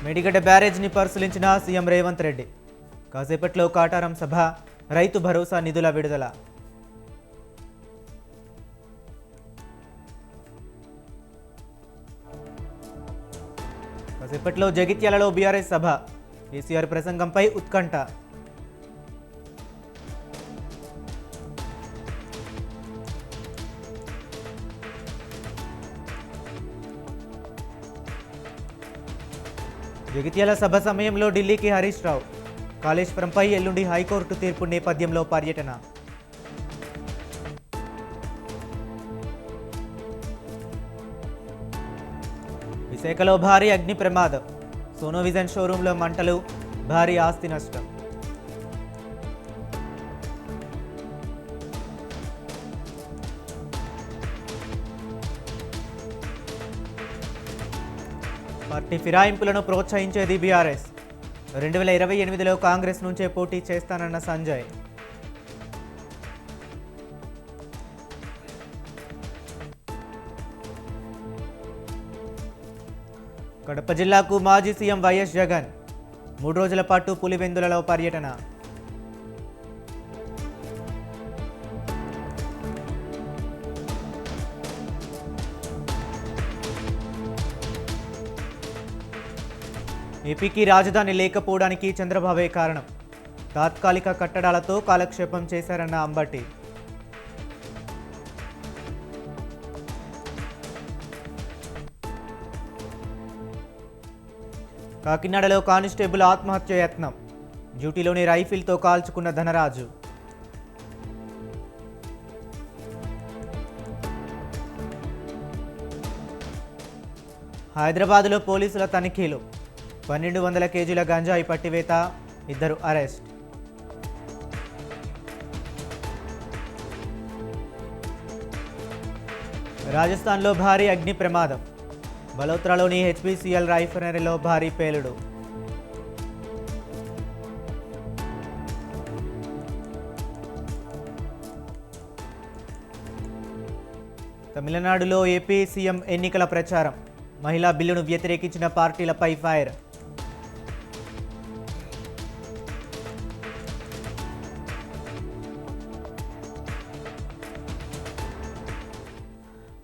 మేడిగడ్డ బ్యారేజ్ని పరిశీలించిన సీఎం రేవంత్ రెడ్డి. కాసేపట్లో కాటారం సభ, రైతు భరోసా నిధుల విడుదల. కాసేపట్లో జగిత్యాలలో బీఆర్ఎస్ సభ, కేసీఆర్ ప్రసంగంపై ఉత్కంఠ. జగిత్యాల సభ సమయంలో ఢిల్లీకి హరీష్ రావు. కాళేశ్వరంపై ఎల్లుండి హైకోర్టు తీర్పు నేపథ్యంలో పర్యటన. విశాఖలో భారీ అగ్ని ప్రమాదం, సోనోవిజన్ షోరూంలో మంటలు, భారీ ఆస్తి నష్టం. పార్టీ ఫిరాయింపులను ప్రోత్సహించేది బీఆర్ఎస్. 2028లో కాంగ్రెస్ నుంచే పోటీ చేస్తానన్న సంజయ్. కడప జిల్లాకు మాజీ సీఎం వైఎస్ జగన్ 3 రోజుల పాటు పులివెందులలో పర్యటన. ఏపీకి రాజధాని లేకపోవడానికి చంద్రబాబే కారణం. తాత్కాలిక కట్టడాలతో కాలక్షేపం చేశారన్న అంబటి. కాకినాడలో కానిస్టేబుల్ ఆత్మహత్య యత్నం, డ్యూటీలోని రైఫిల్తో కాల్చుకున్న ధనరాజు. హైదరాబాద్లో పోలీసుల తనిఖీలు, 1200 కేజీల గంజాయి పట్టివేత, 2 అరెస్ట్. రాజస్థాన్లో భారీ అగ్ని ప్రమాదం, బలోత్రాలోని హెచ్పీసీఎల్ రైఫైనరీలో భారీ పేలుడు. తమిళనాడులో ఏపీ సీఎం ఎన్నికల ప్రచారం, మహిళా బిల్లును వ్యతిరేకించిన పార్టీలపై ఫైర్.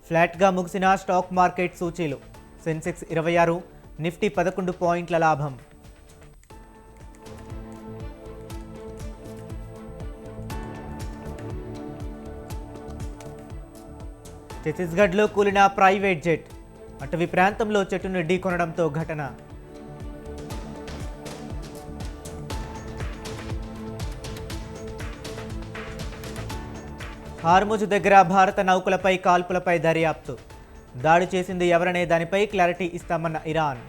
ఫ్లాట్గా ముగిసిన స్టాక్ మార్కెట్ సూచీలు, సెన్సెక్స్ 26, నిఫ్టీ 11 పాయింట్ల లాభం. ఛత్తీస్గఢ్లో కూలిన ప్రైవేట్ జెట్, అటవీ ప్రాంతంలో చెట్టును ఢీకొనడంతో ఘటన. హార్ముజ్ దగ్గర భారత నౌకలపై కాల్పులపై దర్యాప్తు, దాడి చేసింది ఎవరనే దానిపై క్లారిటీ ఇస్తామన్న ఇరాన్.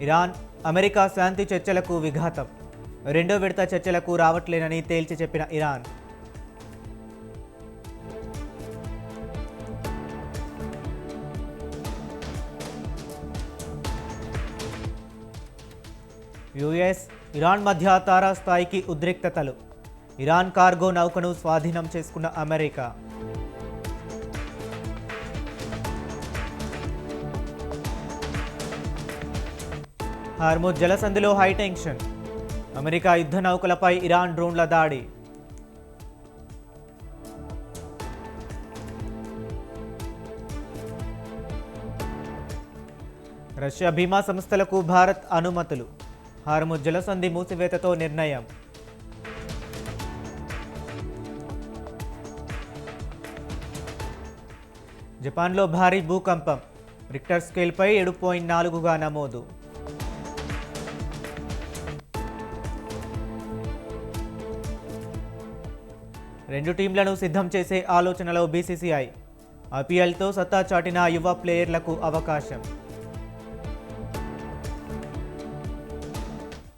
ఇరాన్, అమెరికా శాంతి చర్చలకు విఘాతం, 2వ విడత చర్చలకు రావట్లేనని తేల్చి చెప్పిన ఇరాన్. యుఎస్, ఇరాన్ మధ్య తారాస్థాయికి ఉద్రిక్తతలు, ఇరాన్ కార్గో నౌకను స్వాధీనం చేసుకున్న అమెరికా. హార్ముజ్ జలసంధిలో హైటెన్షన్, అమెరికా యుద్ధ నౌకలపై ఇరాన్ డ్రోన్ల దాడి. రష్యా బీమా సంస్థలకు భారత్ అనుమతులు, హార్ముజ్ జలసంధి మూసివేతతో నిర్ణయం. జపాన్లో భారీ భూకంపం, రిక్టర్ స్కేల్పై 7.4గా నమోదు. రెండు టీంలను సిద్ధం చేసే ఆలోచనలో బీసీసీఐ, ఐపీఎల్తో సత్తా చాటిన యువ ప్లేయర్లకు అవకాశం.